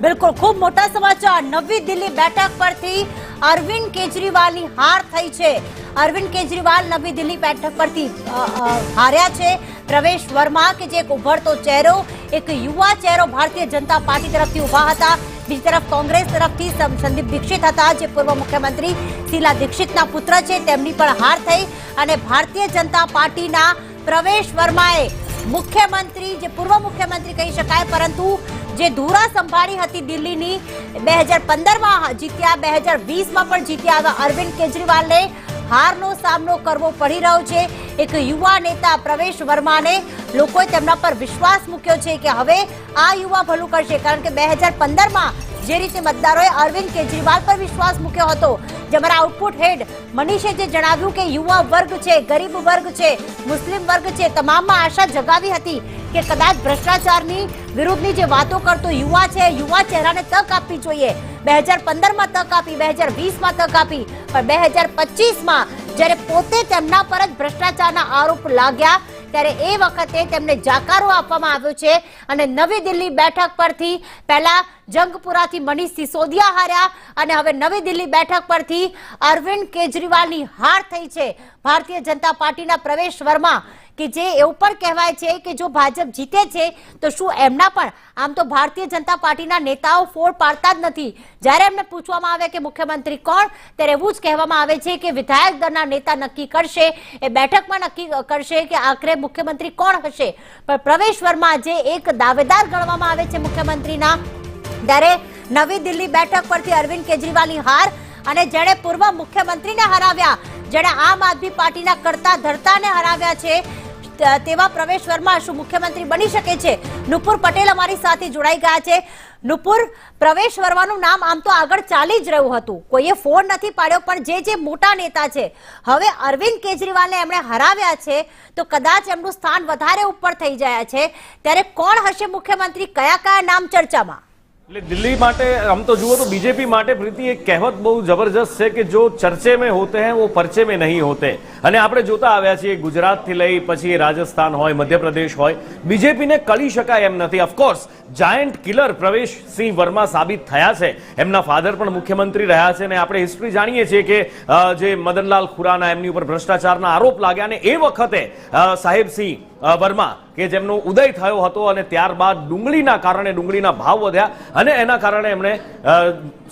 બિલકુલ ખૂબ મોટા સમાચાર નવી દિલ્હી બેઠક પરથી અરવિંદ કેજરીવાલની હાર થઈ છે। અરવિંદ કેજરીવાલ નવી દિલ્હી બેઠક પરથી હાર્યા છે। પ્રવેશ વર્મા કે જે એક ઉભરતો ચહેરો, એક યુવા ચહેરો ભારતીય જનતા પાર્ટી તરફથી ઉભા હતા। બીજી તરફ કોંગ્રેસ તરફથી સંદીપ દીક્ષિત હતા, જે પૂર્વ મુખ્યમંત્રી શીલા દીક્ષિતના પુત્ર છે, તેમની પણ હાર થઈ। અને ભારતીય જનતા પાર્ટીના પ્રવેશ વર્માએ મુખ્યમંત્રી, જે પૂર્વ મુખ્યમંત્રી કહી શકાય, પરંતુ જે ધુરા સંભાળી હતી દિલ્હીની 2015માં જીત્યા, 2020માં પણ જીત્યા અરવિંદ કેજરીવાલને હારનો સામનો કરવો પડી રહ્યો છે। એક યુવા નેતા પ્રવેશ વર્માને લોકોએ તેમના પર વિશ્વાસ મૂક્યો છે કે હવે આ યુવા ભલું કરશે, કારણ કે 2015માં જે રીતે મતદારોએ અરવિંદ કેજરીવાલ પર વિશ્વાસ મૂક્યો હતો, જે અમારા આઉટપુટ હેડ મનીષે જે જણાવ્યું કે યુવા વર્ગ છે, ગરીબ વર્ગ છે, મુસ્લિમ વર્ગ છે, તમામમાં આશા જગાવી હતી કે કદાચ ભ્રષ્ટાચારની વિરુદ્ધની જે વાતો કરતો યુવા છે, યુવા ચહેરાને તક આપવી જોઈએ। 2015માં તક આપી, 2020માં તક આપી, પણ 2025માં જ્યારે પોતે તેમના પર જ ભ્રષ્ટાચારના આરોપ લાગ્યા ત્યારે એ વખતે તેમને જાકારો આપવામાં આવ્યો છે। અને નવી દિલ્હી બેઠક પરથી પહેલા જંગપુરાથી મનીષ સિસોદિયા હાર્યા અને હવે નવી દિલ્હી બેઠક પરથી અરવિંદ કેજરીવાલની હાર થઈ છે। ભારતીય જનતા પાર્ટીના પ્રવેશ વર્મા કે જે એવું પણ કહેવાય છે કે જો ભાજપ જીતે છે તો શું એમના પણ, આમ તો ભારતીય જનતા પાર્ટીના નેતાઓ ફોડ પાડતા જ નથી। જ્યારે એમને પૂછવામાં આવે કે મુખ્યમંત્રી કોણ, ત્યારે એવું જ કહેવામાં આવે છે કે વિધાયક દળના નેતા નક્કી કરશે, એ બેઠકમાં નક્કી કરશે કે આખરે મુખ્યમંત્રી કોણ હશે। પણ પ્રવેશ વર્મા જે એક દાવેદાર ગણવામાં આવે છે મુખ્યમંત્રીના, ત્યારે નવી દિલ્હી બેઠક પરથી અરવિંદ કેજરીવાલની હાર, અને જેણે પૂર્વ મુખ્યમંત્રીને હરાવ્યા, જેણે આમ આદમી પાર્ટીના કરતા ધરતાને હરાવ્યા છે, તેવા પ્રવેશ વર્મા શું મુખ્યમંત્રી બની શકે છે? નુપુર પટેલ અમારી સાથે જોડાઈ ગયા છે। નુપુર, પ્રવેશ વર્માનું નામ આમ તો આગળ ચાલી જ રહ્યું હતું, કોઈએ ફોન નથી પાડ્યો, પણ જે મોટા નેતા છે, હવે અરવિંદ કેજરીવાલને એમણે હરાવ્યા છે તો કદાચ એમનું સ્થાન વધારે ઉપર થઈ જાય છે, ત્યારે કોણ હશે મુખ્યમંત્રી? કયા કયા નામ ચર્ચામાં? એટલે દિલ્હી માટે हम तो जुओ तो बीजेपी માટે પ્રીતિ એક કહેવત બહુ જબરજસ્ત છે કે જો ચર્ચે में होते हैं वो पर्चे में नहीं होते। અને આપણે જોતા આવ્યા છીએ ગુજરાતથી લઈ પછી રાજસ્થાન હોય, મધ્યપ્રદેશ હોય, બીજેપીને કળી શકાય એમ નથી। ઓફકોર્સ જાયન્ટ કિલર પ્રવેશ સિંહ વર્મા સાબિત થયા છે, એમના ફાધર પણ મુખ્યમંત્રી રહ્યા છે, અને આપણે હિસ્ટ્રી જાણીએ છીએ કે જે મદનલાલ ખુરાના એમની ઉપર ભ્રષ્ટાચારના આરોપ લાગ્યા, અને એ વખતે સાહેબસિંહ વર્મા કે જેમનો ઉદય થયો હતો, અને ત્યારબાદ ડુંગળીના કારણે ડુંગળીના ભાવ વધ્યા અને એના કારણે એમણે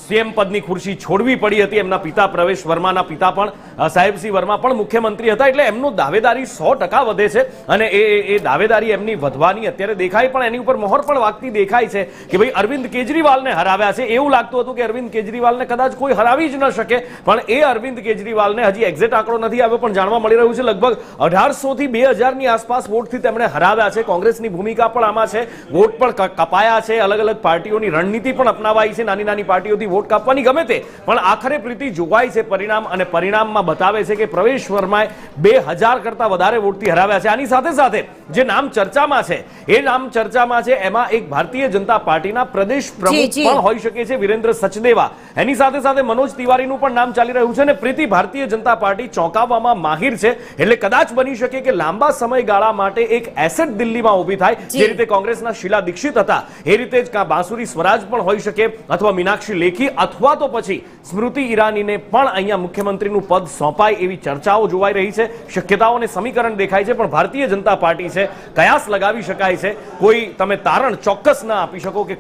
સીએમ પદની ખુરશી છોડવી પડી હતી। એમના પિતા પ્રવેશ વર્માના પિતા પણ સાહેબસિંહ વર્મા પણ મુખ્યમંત્રી હતા, એટલે એમનું દાવેદારી 100% વધે છે, અને એ દાવેદારી એમની વધવાની અત્યારે દેખાય, પણ એની ઉપર મોહર પણ વાગતી દેખાય છે કે ભાઈ અરવિંદ કેજરીવાલને હરાવ્યા છે। એવું લાગતું હતું કે અરવિંદ કેજરીવાલને કદાચ કોઈ હરાવી જ ન શકે, પણ એ અરવિંદ કેજરીવાલને હજી એક્ઝેક્ટ આંકડો નથી આવ્યો, પણ જાણવા મળી રહ્યું છે લગભગ 1800 થી 2000ની આસપાસ વોટથી તેમણે હરાવ્યા છે। કોંગ્રેસની ભૂમિકા પણ આમાં છે, વોટ પણ કપાયા છે, અલગ અલગ પાર્ટીઓની રણનીતિ પણ અપનાવાઈ છે, નાની નાની પાર્ટીઓથી વોટ કાપવાની, ગમે તે, પણ આખરે પ્રીતિ જોવાય છે પરિણામ, અને પરિણામમાં બતાવે છે કે પ્રવેશ વર્માએ 2000 કરતા વધારે વોટથી હરાવ્યા છે। આની સાથે સાથે જે નામ ચર્ચામાં છે, એ નામ ચર્ચામાં છે એમાં એક ભારતીય જનતા પાર્ટીના પ્રદેશ પ્રમુખ પણ હોઈ શકે છે, વિરેન્દ્ર સચદેવા। એની સાથે સાથે મનોજ તિવારીનું પણ નામ ચાલી રહ્યું છે, અને પ્રીતિ ભારતીય જનતા પાર્ટી ચોંકાવવામાં માહિર છે, એટલે કદાચ બની શકે કે લાંબા સમયગાળા માટે એક એસેટ દિલ્હીમાં ઊભી થાય, જે રીતે કોંગ્રેસના શીલા દીક્ષિત હતા એ રીતે જ બાંસુરી સ્વરાજ પણ હોઈ શકે, અથવા મીનાક્ષી લેખી, અથવા તો પછી સ્મૃતિ ઈરાનીને પણ અહીંયા મુખ્યમંત્રીનું પદ સોંપાય એવી ચર્ચાઓ જોવાઈ રહી છે, શક્યતાઓ અને સમીકરણ દેખાય છે, પણ ભારતીય જનતા પાર્ટી છે, કયાસ લગાવી શકાય છે, કોઈ તમે તારણ ચોક્કસ ના આપી શકો કે